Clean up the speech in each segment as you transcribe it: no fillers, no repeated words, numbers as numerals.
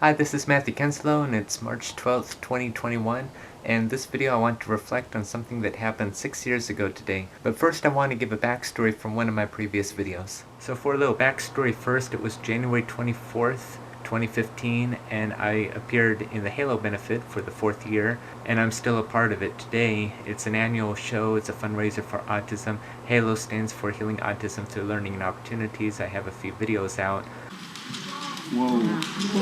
Hi, this is Matthew Kenslow, and it's March 12th, 2021, and this video I want to reflect on something that happened 6 years ago today. But first I want to give a backstory from one of my previous videos. So for a little backstory first, it was January 24th, 2015, and I appeared in the Halo benefit for the 4th year, and I'm still a part of it today. It's an annual show, it's a fundraiser for autism. Halo stands for Healing Autism Through Learning and Opportunities. I have a few videos out. Whoa.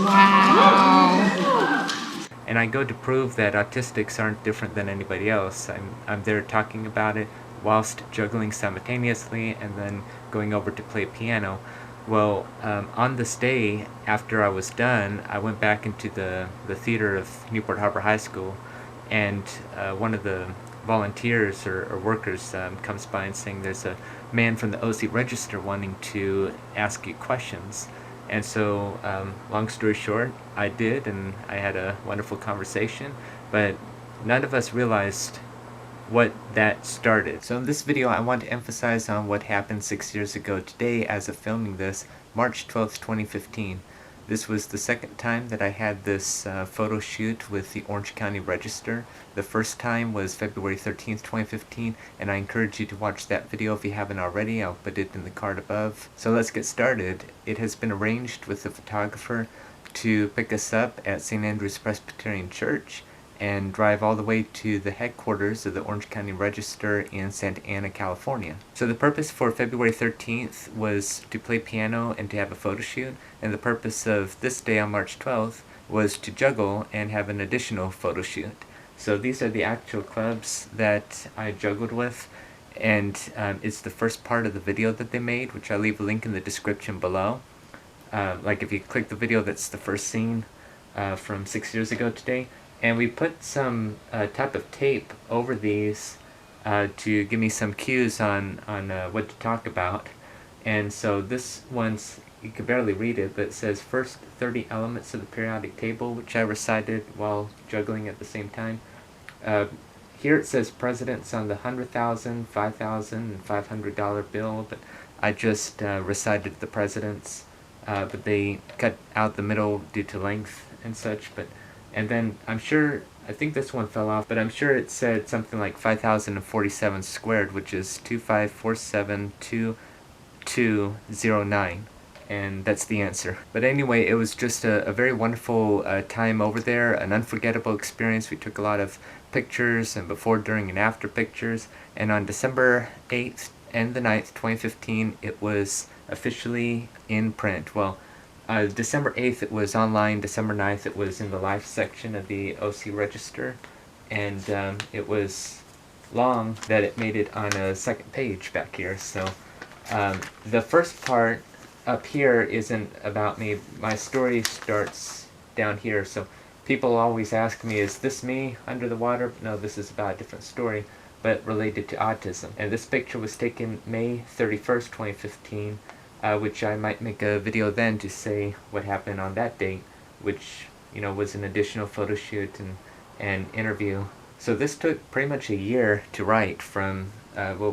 Wow. And I go to prove that autistics aren't different than anybody else. I'm there talking about it whilst juggling simultaneously and then going over to play piano. Well, on this day, after I was done, I went back into the theater of Newport Harbor High School, and one of the volunteers or workers comes by and saying there's a man from the OC Register wanting to ask you questions. And so, long story short, I did, and I had a wonderful conversation, but none of us realized what that started. So in this video, I want to emphasize on what happened 6 years ago today as of filming this, March 12th, 2015. This was the second time that I had this photo shoot with the Orange County Register. The first time was February 13th, 2015, and I encourage you to watch that video if you haven't already. I'll put it in the card above. So let's get started. It has been arranged with the photographer to pick us up at St. Andrew's Presbyterian Church and drive all the way to the headquarters of the Orange County Register in Santa Ana, California. So the purpose for February 13th was to play piano and to have a photo shoot, and the purpose of this day on March 12th was to juggle and have an additional photo shoot. So these are the actual clubs that I juggled with, and it's the first part of the video that they made, which I'll leave a link in the description below. Like if you click the video, that's the first scene from 6 years ago today. And we put some type of tape over these to give me some cues on what to talk about. And so this one's, you can barely read it, but it says first 30 elements of the periodic table, which I recited while juggling at the same time. Here it says presidents on the $100,000, $5,000, and $500 bill, but I just recited the presidents, but they cut out the middle due to length and such. And then I think this one fell off, but I'm sure it said something like 5,047 squared, which is 2547209, and that's the answer. But anyway, it was just a very wonderful time over there, an unforgettable experience. We took a lot of pictures, and before, during, and after pictures, and on December 8th and the 9th, 2015, it was officially in print. Well, December 8th it was online, December 9th it was in the live section of the OC Register, and it was long that it made it on a second page back here. So the first part up here isn't about me. My story starts down here, so people always ask me, is this me under the water? No, this is about a different story, but related to autism. And this picture was taken May 31st, 2015. Which I might make a video then to say what happened on that date, which, you know, was an additional photo shoot and interview. So this took pretty much a year to write, from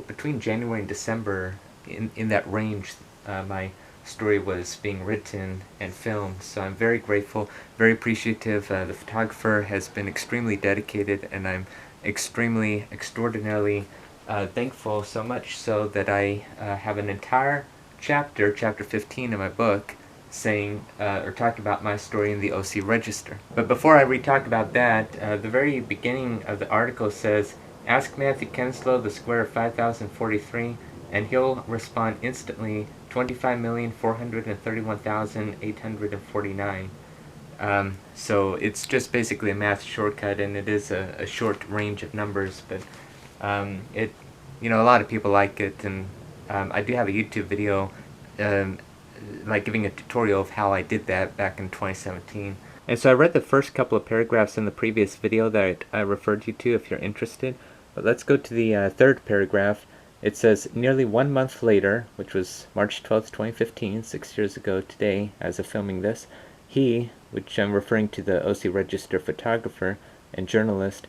between January and December, in that range. My story was being written and filmed, so I'm very grateful, very appreciative. The photographer has been extremely dedicated, and I'm extraordinarily thankful, so much so that I have an entire chapter 15 in my book saying or talking about my story in the OC Register. But before I talk about that, the very beginning of the article says, ask Matthew Kenslow the square of 5,043 and he'll respond instantly, 25,431,849. So it's just basically a math shortcut, and it is a short range of numbers, but it, you know, a lot of people like it, and I do have a YouTube video like giving a tutorial of how I did that back in 2017. And so I read the first couple of paragraphs in the previous video that I referred you to if you're interested. But let's go to the third paragraph. It says, nearly 1 month later, which was March 12th, 2015, 6 years ago today as of filming this, he, which I'm referring to the OC Register photographer and journalist,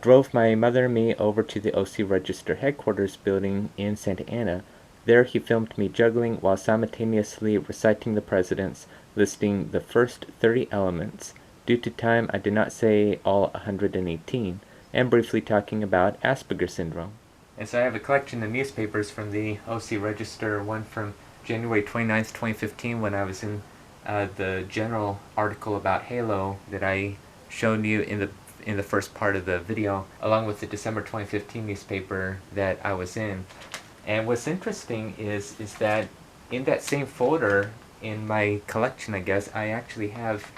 drove my mother and me over to the OC Register headquarters building in Santa Ana. There he filmed me juggling while simultaneously reciting the presidents, listing the first 30 elements. Due to time, I did not say all 118, and briefly talking about Asperger syndrome. And so I have a collection of newspapers from the OC Register, one from January 29th, 2015, when I was in the general article about Halo that I showed you in the first part of the video, along with the December 2015 newspaper that I was in. And what's interesting is that in that same folder in my collection, I guess, I actually have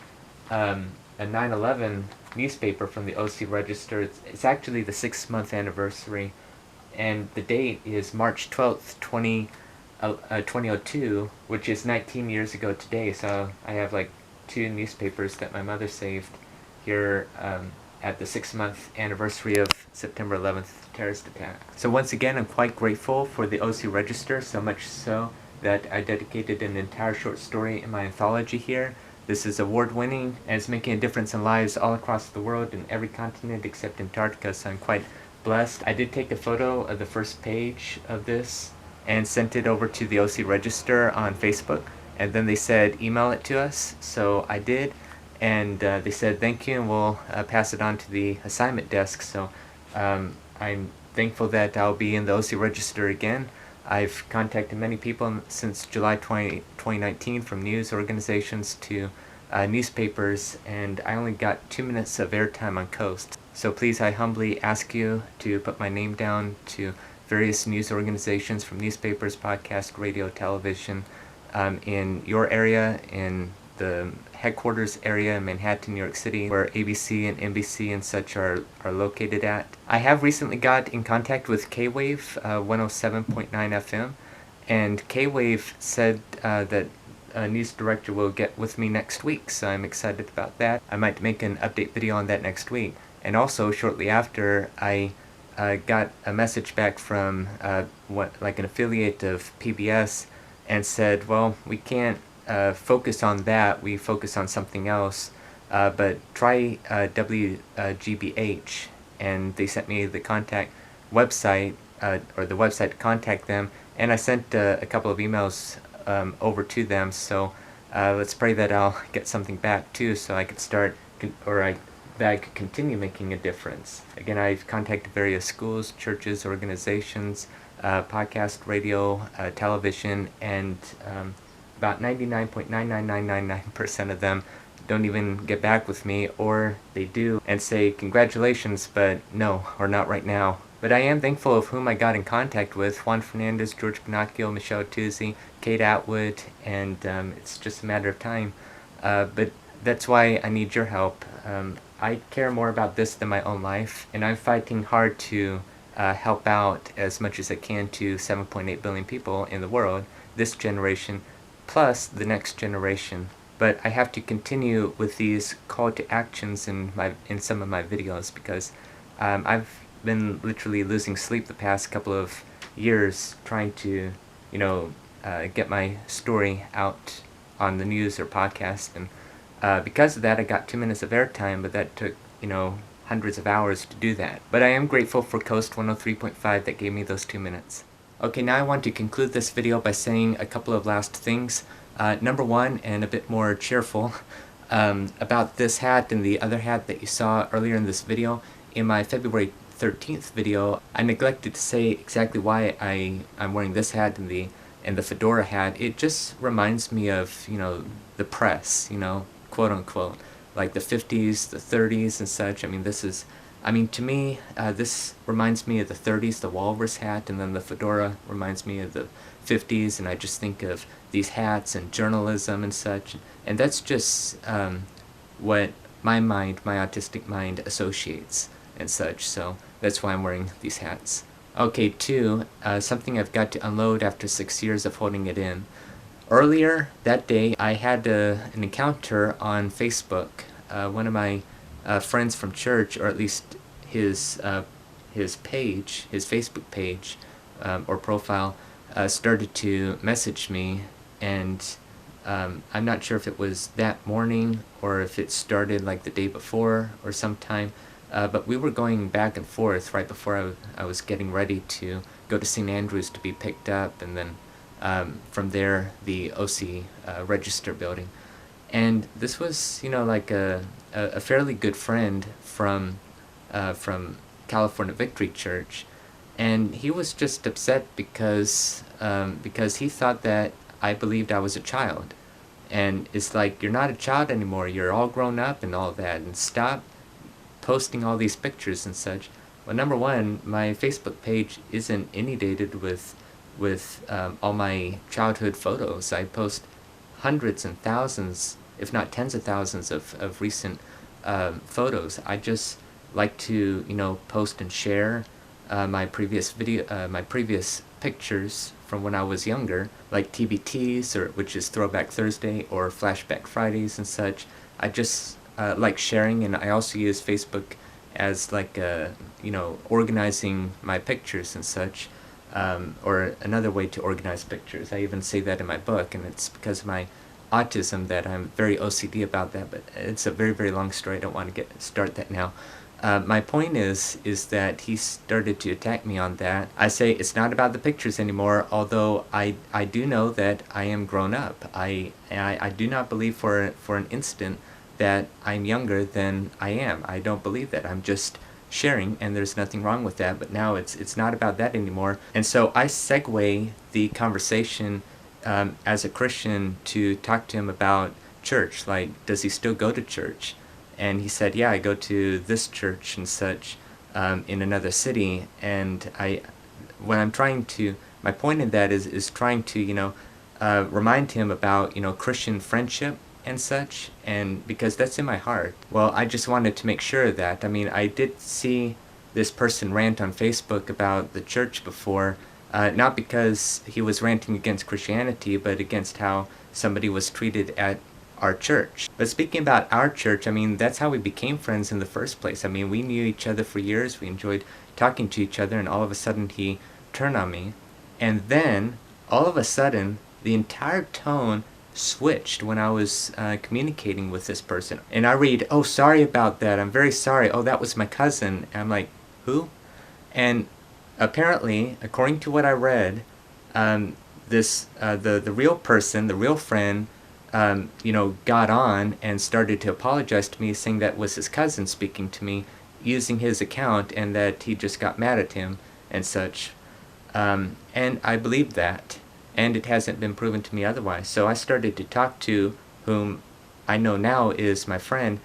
a 9/11 newspaper from the OC Register. It's actually the 6-month anniversary, and the date is March 12th, 2002, which is 19 years ago today. So I have like 2 newspapers that my mother saved here at the 6-month anniversary of September 11th terrorist attack. So once again, I'm quite grateful for the OC Register, so much so that I dedicated an entire short story in my anthology here. This is award-winning and it's making a difference in lives all across the world in every continent except Antarctica, so I'm quite blessed. I did take a photo of the first page of this and sent it over to the OC Register on Facebook, and then they said email it to us, so I did, and they said thank you and we'll pass it on to the assignment desk. So I'm thankful that I'll be in the OC Register again. I've contacted many people since July 2019, from news organizations to newspapers, and I only got 2 minutes of airtime on Coast. So please, I humbly ask you to put my name down to various news organizations, from newspapers, podcast, radio, television, in your area, in the headquarters area in Manhattan, New York City, where ABC and NBC and such are located at. I have recently got in contact with K-Wave 107.9 FM, and K-Wave said that a news director will get with me next week, so I'm excited about that. I might make an update video on that next week. And also, shortly after, I got a message back from like an affiliate of PBS, and said, well, we can't focus on that, we focus on something else, but try WGBH, and they sent me the contact website, or the website to contact them, and I sent a couple of emails over to them, so let's pray that I'll get something back too, so I could start, that I could continue making a difference. Again, I've contacted various schools, churches, organizations, podcast, radio, television, and about 99.99999% of them don't even get back with me, or they do and say congratulations, but no, or not right now. But I am thankful of whom I got in contact with: Juan Fernandez, George Pinocchio, Michelle Tuzzi, Kate Atwood, and it's just a matter of time. But that's why I need your help. I care more about this than my own life, and I'm fighting hard to help out as much as I can to 7.8 billion people in the world, this generation, plus the next generation. But I have to continue with these call to actions in some of my videos, because I've been literally losing sleep the past couple of years trying to, get my story out on the news or podcast, and because of that, I got 2 minutes of airtime, but that took, hundreds of hours to do that. But I am grateful for Coast 103.5 that gave me those 2 minutes. Okay, now I want to conclude this video by saying a couple of last things. Number one, and a bit more cheerful, about this hat and the other hat that you saw earlier in this video. In my February 13th video, I neglected to say exactly why I'm wearing this hat and the fedora hat. It just reminds me of, the press, quote unquote, like the 50s, the 30s and such. To me, this reminds me of the 30s, the walrus hat, and then the fedora reminds me of the 50s, and I just think of these hats and journalism and such, and that's just what my autistic mind associates and such, so that's why I'm wearing these hats. Okay, two, something I've got to unload after 6 years of holding it in. Earlier that day, I had an encounter on Facebook. One of my friends from church, or at least his page, his Facebook page or profile, started to message me, and I'm not sure if it was that morning or if it started like the day before or sometime, but we were going back and forth right before I was getting ready to go to St. Andrews to be picked up, and then from there the OC Register building. And this was, like a fairly good friend from California Victory Church, and he was just upset because he thought that I believed I was a child, and it's like, you're not a child anymore. You're all grown up and all that, and stop posting all these pictures and such. Well, number one, my Facebook page isn't inundated with all my childhood photos. I post hundreds and thousands, if not tens of thousands, of recent photos. I just like to, post and share my previous pictures from when I was younger, like TBTs, or which is Throwback Thursday, or Flashback Fridays and such. I just like sharing, and I also use Facebook as like organizing my pictures and such, or another way to organize pictures. I even say that in my book, and it's because of my autism that I'm very OCD about that. But it's a very, very long story. I don't want to start that now. My point is that he started to attack me on that. I say it's not about the pictures anymore, although I do know that I am grown up. I do not believe for an instant that I'm younger than I am. I don't believe that. I'm just sharing, and there's nothing wrong with that. But now it's not about that anymore. And so I segue the conversation as a Christian to talk to him about church. Like, does he still go to church? And he said, yeah, I go to this church and such in another city. And when I'm trying to, my point in that is trying to, remind him about, Christian friendship and such, and because that's in my heart. Well, I just wanted to make sure of that. I mean, I did see this person rant on Facebook about the church before, not because he was ranting against Christianity, but against how somebody was treated at our church. But speaking about our church, I mean, that's how we became friends in the first place. I mean, we knew each other for years, we enjoyed talking to each other, and all of a sudden he turned on me. And then, all of a sudden, the entire tone switched when I was communicating with this person. And I read, oh, sorry about that, I'm very sorry, oh, that was my cousin. And I'm like, who? And apparently, according to what I read, the real person, the real friend, got on and started to apologize to me, saying that was his cousin speaking to me using his account, and that he just got mad at him and such. And I believed that, and it hasn't been proven to me otherwise. So I started to talk to whom I know now is my friend,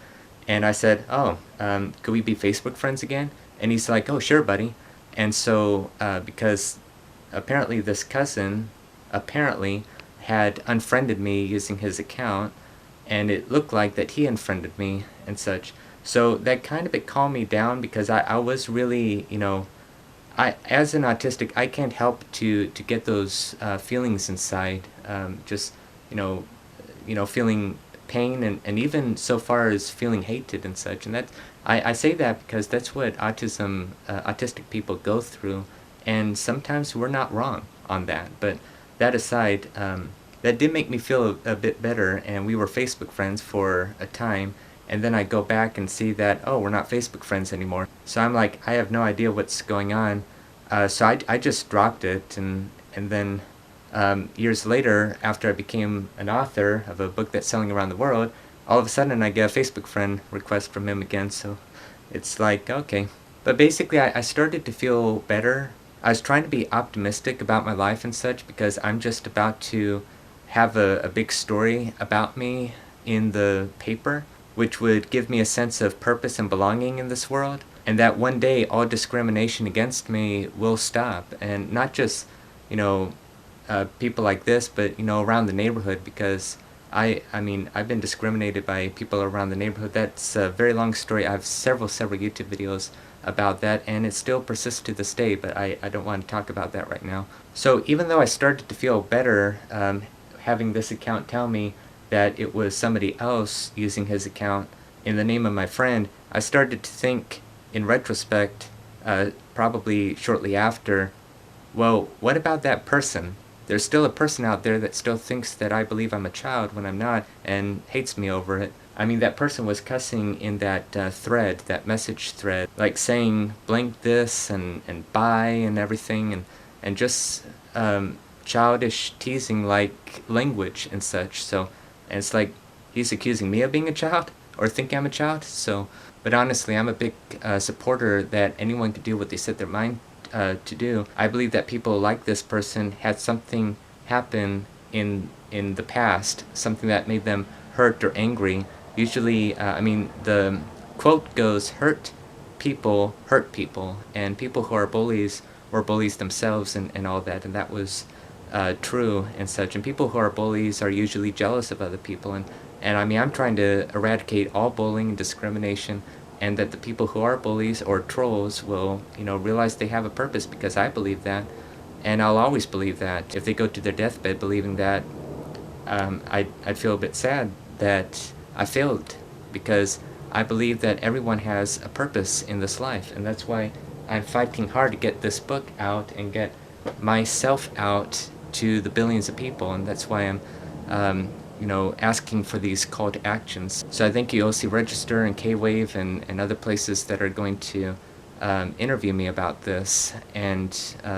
and I said, oh, could we be Facebook friends again? And he's like, oh, sure, buddy. And so, because apparently this cousin, had unfriended me using his account, and it looked like that he unfriended me and such. So that kind of, it calmed me down, because I was really, as an autistic, I can't help to get those feelings inside, just, feeling pain, and even so far as feeling hated and such. And that, I say that because that's what autistic people go through, and sometimes we're not wrong on that. But that aside, that did make me feel a bit better, and we were Facebook friends for a time, and then I go back and see that, oh, we're not Facebook friends anymore. So I'm like, I have no idea what's going on. So I just dropped it, and then years later, after I became an author of a book that's selling around the world, all of a sudden I get a Facebook friend request from him again. So it's like, okay. But basically, I started to feel better. I was trying to be optimistic about my life and such, because I'm just about to have a big story about me in the paper, which would give me a sense of purpose and belonging in this world, and that one day all discrimination against me will stop, and not just, people like this, but, around the neighborhood, because I mean, I've been discriminated by people around the neighborhood. That's a very long story. I have several YouTube videos about that, and it still persists to this day, but I don't want to talk about that right now. So even though I started to feel better, having this account tell me that it was somebody else using his account in the name of my friend, I started to think, in retrospect, probably shortly after, well, what about that person? There's still a person out there that still thinks that I believe I'm a child when I'm not, and hates me over it. I mean, that person was cussing in that thread, that message thread, like saying blank this and bye and everything, and just childish teasing like language and such. So, and it's like, he's accusing me of being a child or thinking I'm a child. So, but honestly, I'm a big supporter that anyone can do what they set their mind to do. I believe that people like this person had something happen in the past, something that made them hurt or angry. Usually, the quote goes, hurt people, and people who are bullies were bullies themselves and all that, and that was true and such. And people who are bullies are usually jealous of other people, and I mean, I'm trying to eradicate all bullying and discrimination, and that the people who are bullies or trolls will, realize they have a purpose, because I believe that, and I'll always believe that. If they go to their deathbed believing that, I'd feel a bit sad that I failed, because I believe that everyone has a purpose in this life, and that's why I'm fighting hard to get this book out and get myself out to the billions of people, and that's why I'm asking for these call to actions. So I thank you, OC Register and K-Wave and other places that are going to interview me about this, and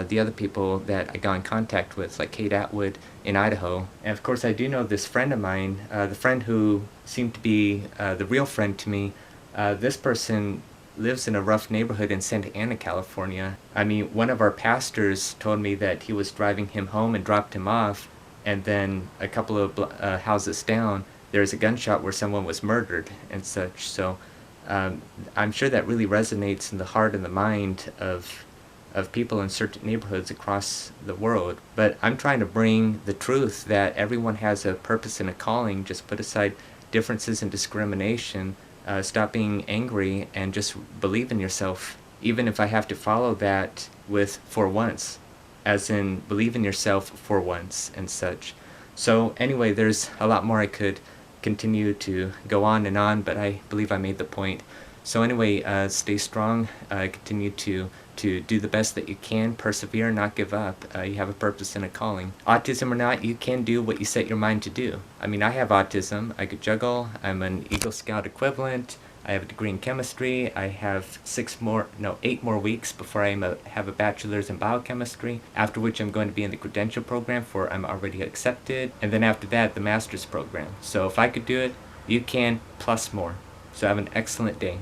the other people that I got in contact with, like Kate Atwood in Idaho. And of course I do know this friend of mine, the friend who seemed to be the real friend to me. This person lives in a rough neighborhood in Santa Ana, California. I mean, one of our pastors told me that he was driving him home and dropped him off, and then a couple of houses down, there's a gunshot where someone was murdered and such. So I'm sure that really resonates in the heart and the mind of people in certain neighborhoods across the world. But I'm trying to bring the truth that everyone has a purpose and a calling. Just put aside differences and discrimination. Stop being angry and just believe in yourself, even if I have to follow that with "for once," as in believe in yourself for once and such. So anyway, there's a lot more I could continue to go on and on, but I believe I made the point. So anyway, stay strong, continue to do the best that you can, persevere, not give up. You have a purpose and a calling. Autism or not, you can do what you set your mind to do. I mean, I have autism, I could juggle, I'm an Eagle Scout equivalent, I have a degree in chemistry, I have 8 more weeks before I have a bachelor's in biochemistry, after which I'm going to be in the credential program for I'm already accepted, and then after that, the master's program. So if I could do it, you can, plus more. So have an excellent day.